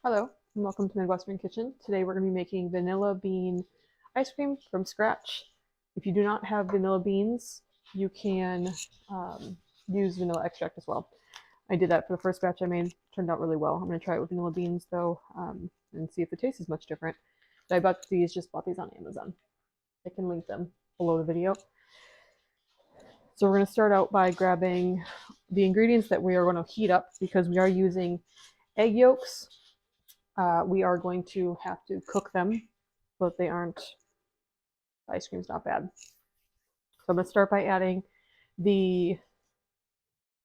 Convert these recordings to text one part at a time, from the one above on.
Hello, and welcome to Midwestern Kitchen. Today we're going to be making vanilla bean ice cream from scratch. If you do not have vanilla beans, you can use vanilla extract as well. I did that for the first batch I made. Turned out really well. I'm going to try it with vanilla beans though, and see if the taste is much different. But I bought these on Amazon. I can link them below the video. So we're going to start out by grabbing the ingredients that we are going to heat up because we are using egg yolks. We are going to have to cook them so that they aren't, the ice cream's not bad. So I'm going to start by adding the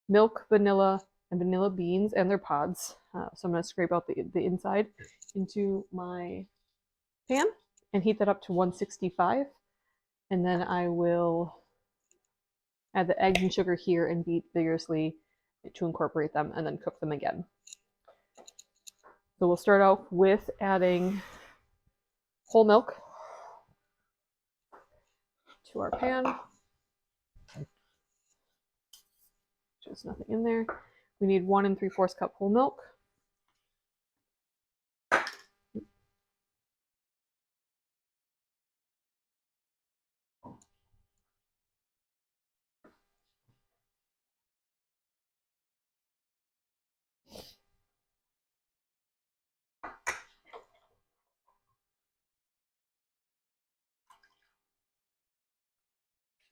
milk, vanilla, and vanilla beans and their pods. So I'm going to scrape out the inside into my pan and heat that up to 165. And then I will add the eggs and sugar here and beat vigorously to incorporate them and then cook them again. So we'll start off with adding whole milk to our pan. There's nothing in there. We need 1 3/4 cup whole milk.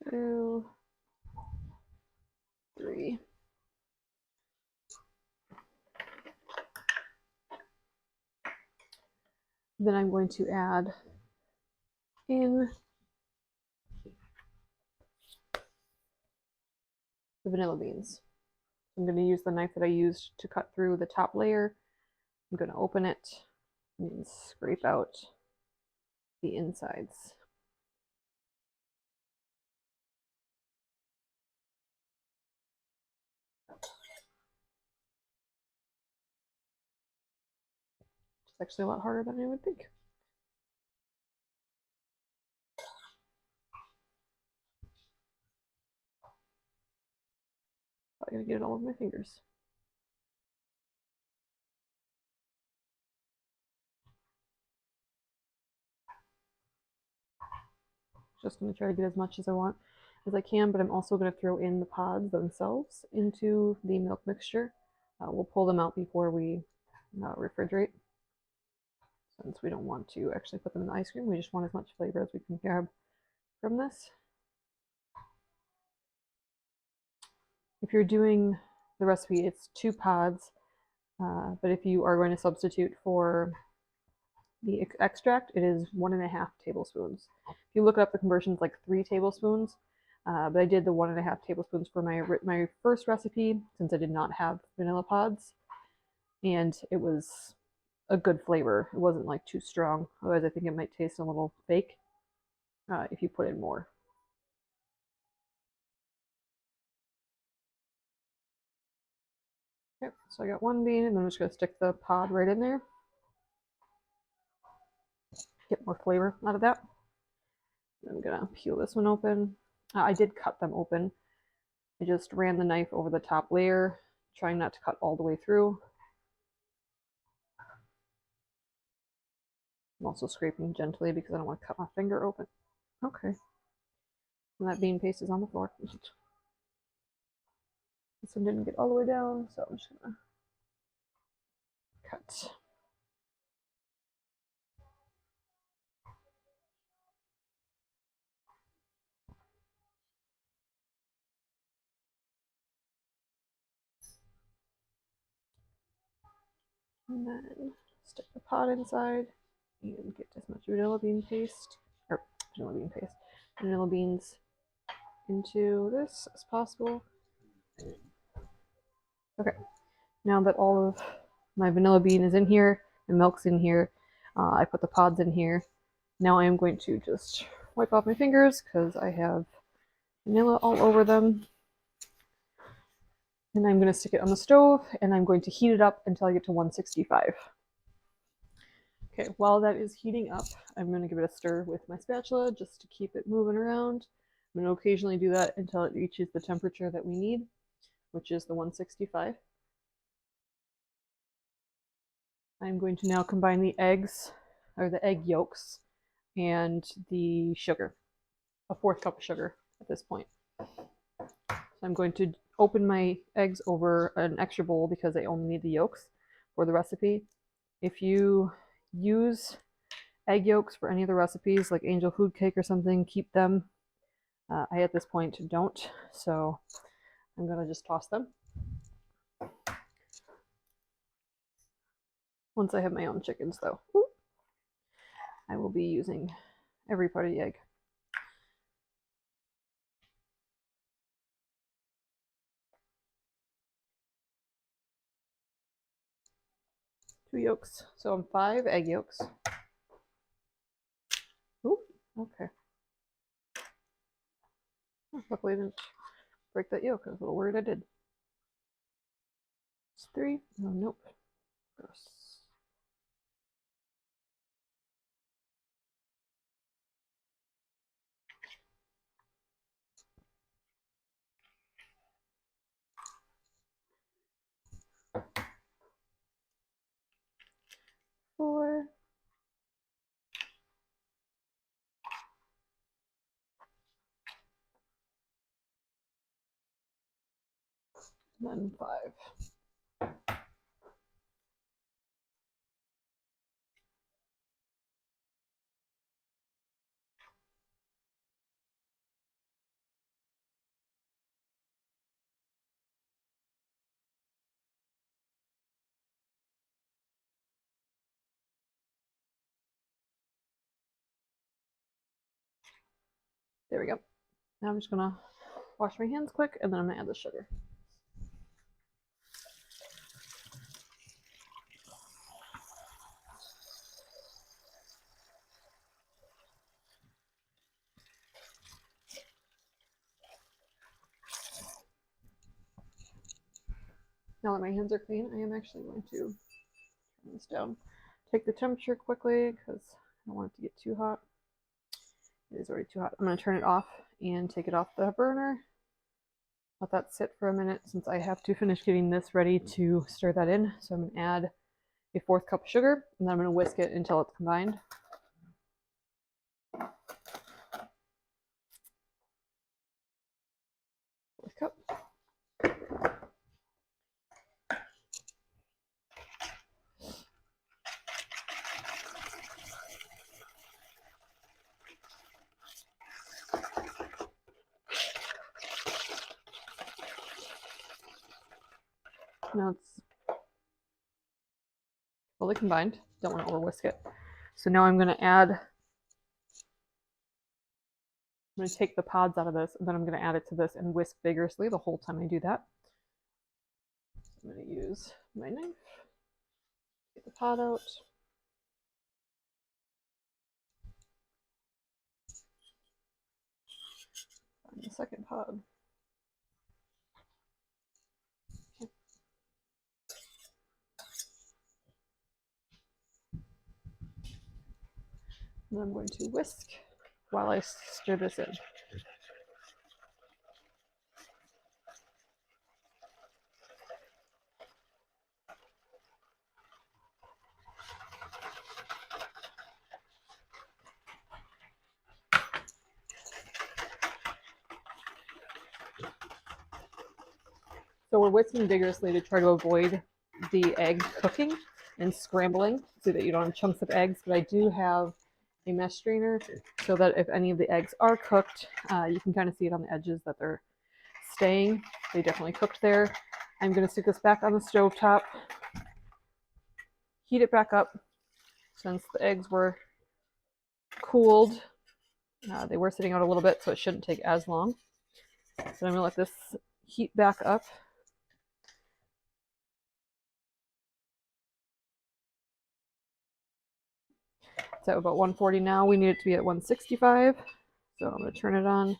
Two, three. Then I'm going to add in the vanilla beans. I'm going to use the knife that I used to cut through the top layer. I'm going to open it and scrape out the insides. It's actually a lot harder than I would think. I'm going to get it all over my fingers. Just going to try to get as much as I want as I can, but I'm also going to throw in the pods themselves into the milk mixture. We'll pull them out before we refrigerate, since we don't want to actually put them in the ice cream. We just want as much flavor as we can grab from this. If you're doing the recipe, it's 2 pods, but if you are going to substitute for the extract, it is 1.5 tablespoons. If you look up the conversions, like 3 tablespoons, but I did the 1.5 tablespoons for my first recipe since I did not have vanilla pods, and it was a good flavor. It wasn't like too strong. Otherwise, I think it might taste a little fake if you put in more. Okay, so I got 1 bean, and then I'm just going to stick the pod right in there. Get more flavor out of that. I'm going to peel this one open. I did cut them open. I just ran the knife over the top layer, trying not to cut all the way through. I'm also scraping gently because I don't want to cut my finger open. Okay. And that bean paste is on the floor. This one didn't get all the way down, so I'm just going to cut. And then stick the pot inside and get as much vanilla bean paste, or vanilla beans into this as possible. Okay, now that all of my vanilla bean is in here, the milk's in here, I put the pods in here. Now I am going to just wipe off my fingers because I have vanilla all over them. And I'm going to stick it on the stove and I'm going to heat it up until I get to 165. Okay, while that is heating up, I'm going to give it a stir with my spatula just to keep it moving around. I'm going to occasionally do that until it reaches the temperature that we need, which is the 165. I'm going to now combine the eggs, or the egg yolks, and the sugar, a 1/4 cup of sugar at this point. So I'm going to open my eggs over an extra bowl because I only need the yolks for the recipe. If you use egg yolks for any of the recipes, like angel food cake or something, keep them. I at this point don't, so I'm gonna just toss them. Once I have my own chickens, though, I will be using every part of the egg. Two yolks, so I'm 5 egg yolks. Ooh, okay. Luckily I didn't break that yolk. I was a little worried I did. It's 3. Oh, nope. Gross. Four. And then 5. There we go. Now I'm just gonna wash my hands quick, and then I'm gonna add the sugar. Now that my hands are clean, I am actually going to turn this down. Take the temperature quickly because I don't want it to get too hot. It is already too hot. I'm going to turn it off and take it off the burner. Let that sit for a minute since I have to finish getting this ready to stir that in. So I'm going to add a 1/4 cup of sugar, and then I'm going to whisk it until it's combined. Cup. Now it's fully combined. Don't want to over whisk it. So now I'm going to add, I'm going to take the pods out of this, and then I'm going to add it to this and whisk vigorously the whole time I do that. I'm going to use my knife, get the pod out. Find the second pod. And I'm going to whisk while I stir this in. So we're whisking vigorously to try to avoid the egg cooking and scrambling so that you don't have chunks of eggs, but I do have a mesh strainer so that if any of the eggs are cooked, you can kind of see it on the edges that they're staying. They definitely cooked there. I'm going to stick this back on the stove top, heat it back up. Since the eggs were cooled, they were sitting out a little bit, so it shouldn't take as long. So I'm going to let this heat back up. It's at about 140 now. We need it to be at 165. So I'm going to turn it on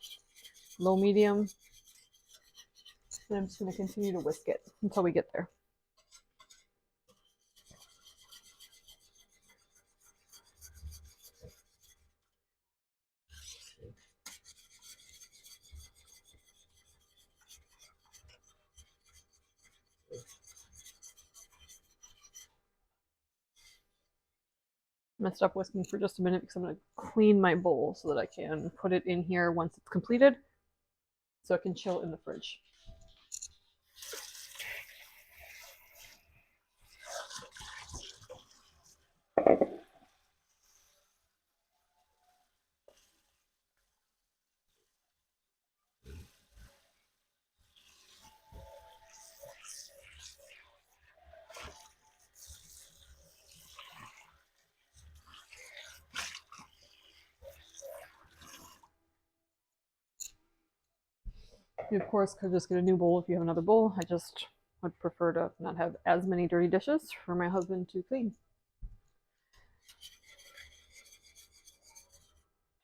low medium. And I'm just going to continue to whisk it until we get there. I'm gonna stop whisking for just a minute because I'm gonna clean my bowl so that I can put it in here once it's completed, so it can chill in the fridge. You, of course, could just get a new bowl if you have another bowl. I just would prefer to not have as many dirty dishes for my husband to clean.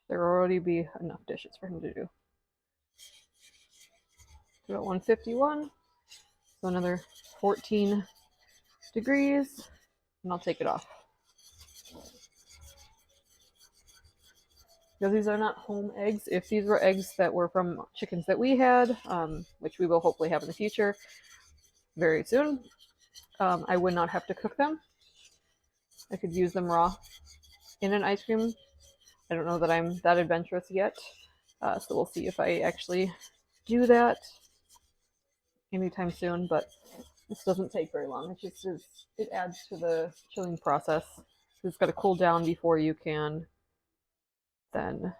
There will already be enough dishes for him to do. We're at 151, so another 14 degrees, and I'll take it off. Because these are not home eggs. If these were eggs that were from chickens that we had, which we will hopefully have in the future very soon, I would not have to cook them. I could use them raw in an ice cream. I don't know that I'm that adventurous yet, so we'll see if I actually do that anytime soon, but this doesn't take very long. It just is, it adds to the chilling process. It's got to cool down before you can then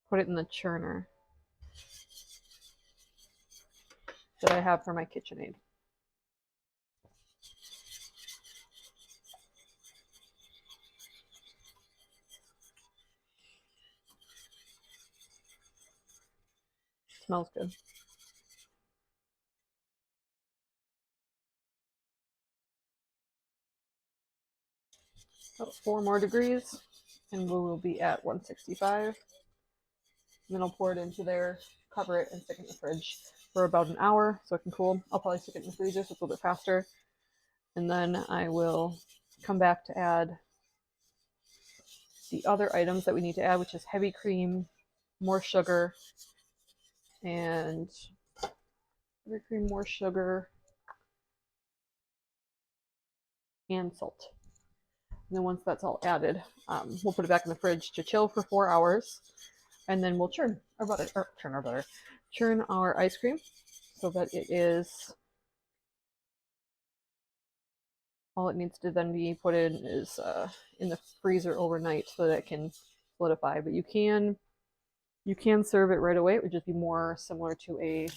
put it in the churner that I have for my KitchenAid. Smells good. About 4 more degrees, and we will be at 165. Then I'll pour it into there, cover it, and stick it in the fridge for about an hour so it can cool. I'll probably stick it in the freezer so it's a little bit faster. And then I will come back to add the other items that we need to add, which is heavy cream, more sugar, and heavy cream, more sugar, and salt. And then once that's all added, we'll put it back in the fridge to chill for 4 hours, and then we'll churn our butter, or churn our ice cream so that it is, all it needs to then be put in is in the freezer overnight so that it can solidify. But you can serve it right away. It would just be more similar to a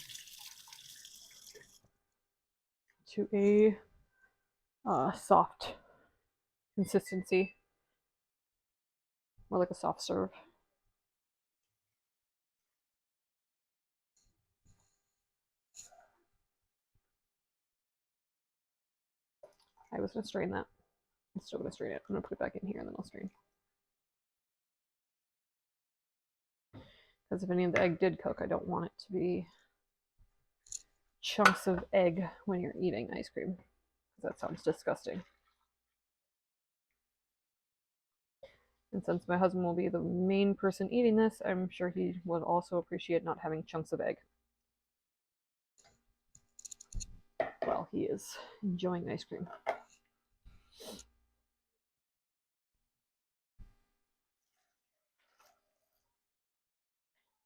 soft consistency, more like a soft serve. I was gonna strain that. I'm still gonna strain it. I'm gonna put it back in here and then I'll strain. Because if any of the egg did cook, I don't want it to be chunks of egg when you're eating ice cream. That sounds disgusting. And since my husband will be the main person eating this, I'm sure he would also appreciate not having chunks of egg while he is enjoying ice cream.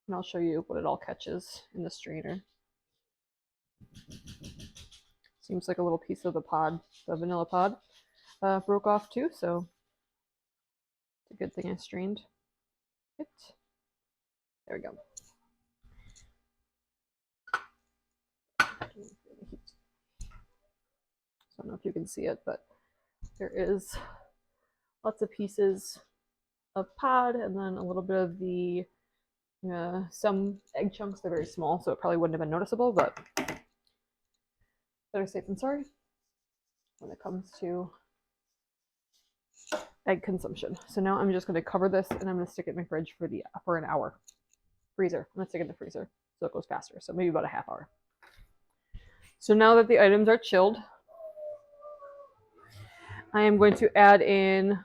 And I'll show you what it all catches in the strainer. Seems like a little piece of the pod, the vanilla pod, broke off too, so it's a good thing I strained it. There we go. So I don't know if you can see it, but there is lots of pieces of pod and then a little bit of the some egg chunks. They're very small, so it probably wouldn't have been noticeable, but better safe than sorry when it comes to egg consumption. So now I'm just going to cover this and I'm going to stick it in my fridge for an hour. Freezer. I'm going to stick it in the freezer so it goes faster. So maybe about a half hour. So now that the items are chilled, I am going to add in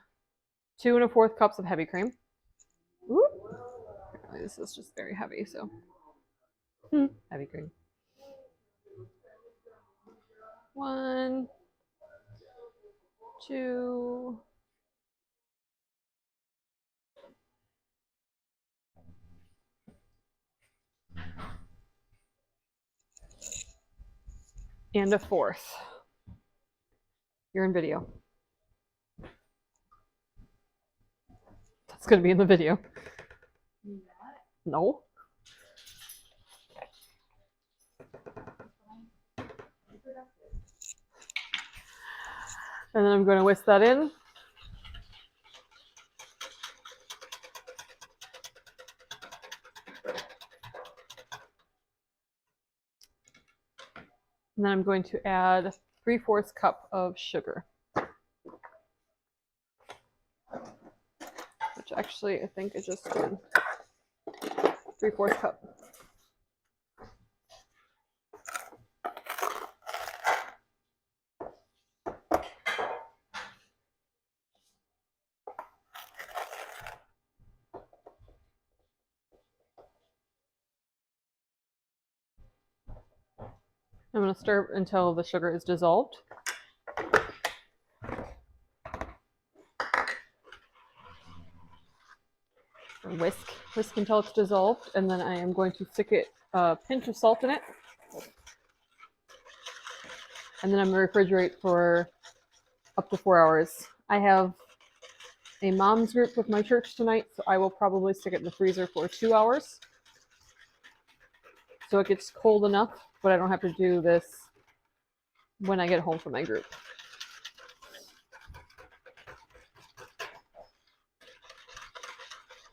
2 1/4 cups of heavy cream. Ooh. Apparently this is just very heavy, so heavy cream. 1, 2, And a fourth. You're in video. That's going to be in the video. No. And then I'm going to whisk that in. And then I'm going to add 3/4 cup of sugar. Which actually I think I just did. 3/4 cup. I'm going to stir until the sugar is dissolved. Whisk until it's dissolved, and then I am going to stick a pinch of salt in it. And then I'm going to refrigerate for up to 4 hours. I have a mom's group with my church tonight, so I will probably stick it in the freezer for 2 hours. So it gets cold enough, but I don't have to do this when I get home from my group.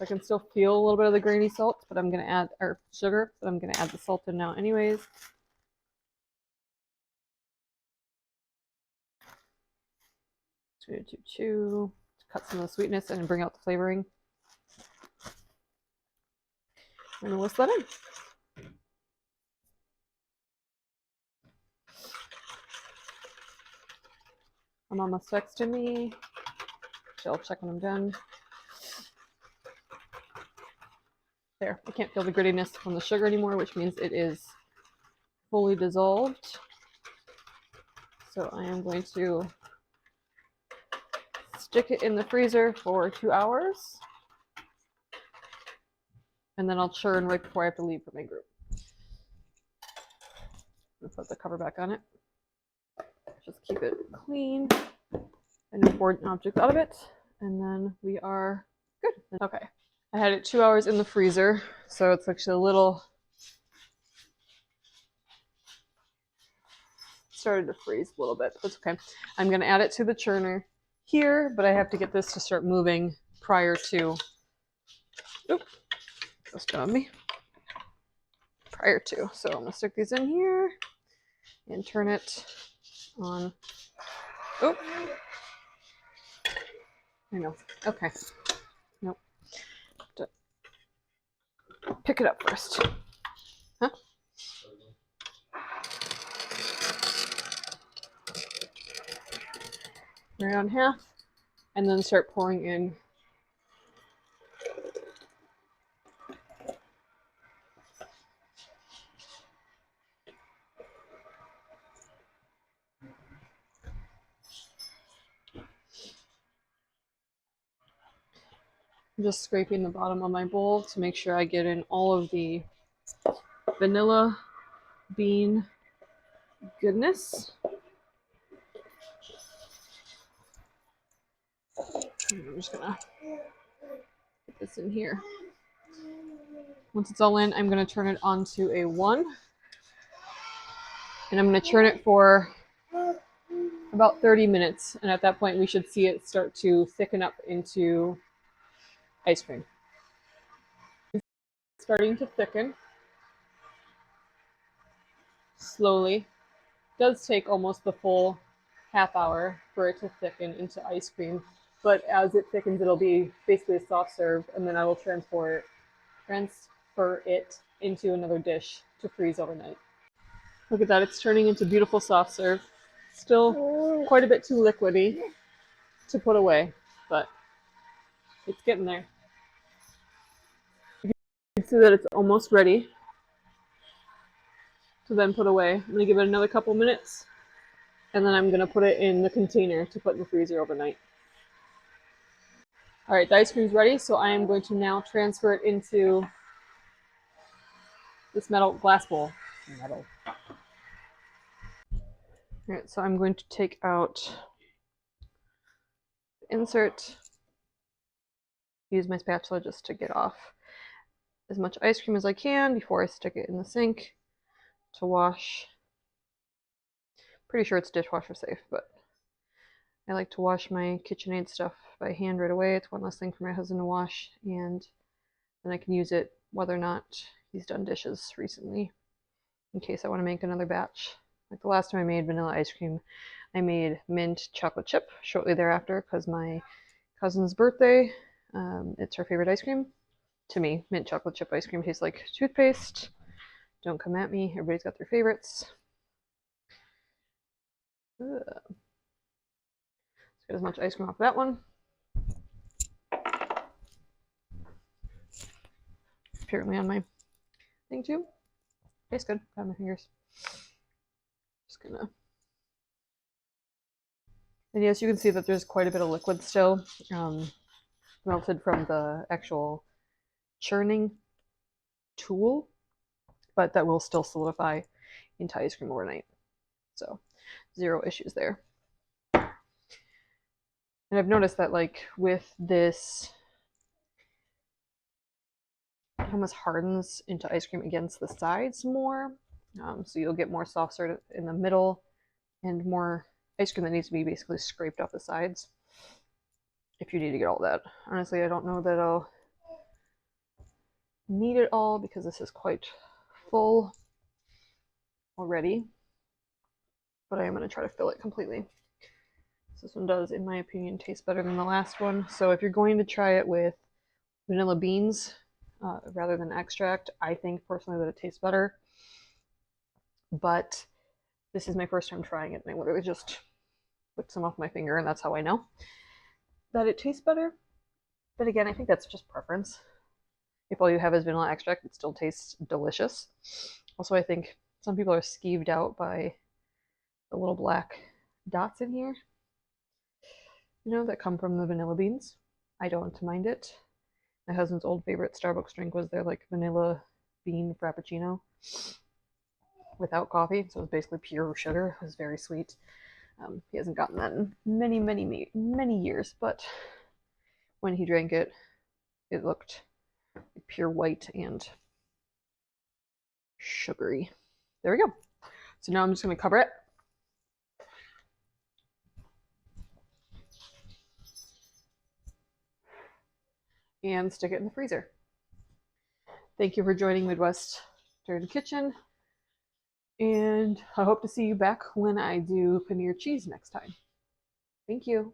I can still feel a little bit of the grainy salt, but I'm going to add, or sugar, but I'm going to add the salt in now anyways. To cut some of the sweetness and bring out the flavoring. I'm going to whisk that in. My mama's texting me. She'll check when I'm done. There, I can't feel the grittiness from the sugar anymore, which means it is fully dissolved. So I am going to stick it in the freezer for 2 hours. And then I'll churn right before I have to leave for my group. I'll put the cover back on it. Just keep it clean and important objects out of it. And then we are good. Okay. I had it 2 hours in the freezer, so it's actually a little started to freeze a little bit. That's okay. I'm going to add it to the churner here, but I have to get this to start moving prior to. Oop, just on me. Prior to. So I'm going to stick these in here and turn it on. Oh, I know. Okay. Nope. Pick it up first. Huh? Around half, and then start pouring in. I'm just scraping the bottom of my bowl to make sure I get in all of the vanilla bean goodness. And I'm just gonna put this in here. Once it's all in, I'm gonna turn it onto a 1. And I'm gonna churn it for about 30 minutes. And at that point, we should see it start to thicken up into ice cream. It's starting to thicken slowly. It does take almost the full half hour for it to thicken into ice cream. But as it thickens, it'll be basically a soft serve, and then I will transfer it into another dish to freeze overnight. Look at that, it's turning into beautiful soft serve. Still quite a bit too liquidy to put away, but it's getting there. You can see that it's almost ready to then put away. I'm gonna give it another couple minutes, and then I'm gonna put it in the container to put in the freezer overnight. All right, the ice cream's ready, so I am going to now transfer it into this glass bowl. All right, so I'm going to take out the insert, use my spatula just to get off as much ice cream as I can before I stick it in the sink to wash. Pretty sure it's dishwasher safe, but I like to wash my KitchenAid stuff by hand right away. It's one less thing for my husband to wash, and then I can use it whether or not he's done dishes recently, in case I want to make another batch. Like the last time I made vanilla ice cream, I made mint chocolate chip shortly thereafter because my cousin's birthday. It's her favorite ice cream. To me, mint chocolate chip ice cream tastes like toothpaste. Don't come at me. Everybody's got their favorites. Let's get as much ice cream off that one. Apparently on my thing too. Tastes good. Got my fingers. Just gonna. And yes, you can see that there's quite a bit of liquid still, melted from the actual churning tool, but that will still solidify into ice cream overnight. So, zero issues there. And I've noticed that, like, with this, it almost hardens into ice cream against the sides more. So you'll get more soft serve in the middle and more ice cream that needs to be basically scraped off the sides if you need to get all that. Honestly, I don't know that I'll need it all because this is quite full already, but I am going to try to fill it completely. So this one does, in my opinion, taste better than the last one. So if you're going to try it with vanilla beans rather than extract, I think personally that it tastes better. But this is my first time trying it, and I literally just whipped some off my finger, and that's how I know that it tastes better. But again, I think that's just preference. If all you have is vanilla extract, it still tastes delicious. Also, I think some people are skeeved out by the little black dots in here, that come from the vanilla beans. I don't mind it. My husband's old favorite Starbucks drink was their like vanilla bean frappuccino without coffee, so it was basically pure sugar. It was very sweet. He hasn't gotten that in many, many, many years, but when he drank it, it looked pure white and sugary. There we go. So now I'm just going to cover it. And stick it in the freezer. Thank you for joining Midwest Dirty Kitchen. And I hope to see you back when I do paneer cheese next time. Thank you.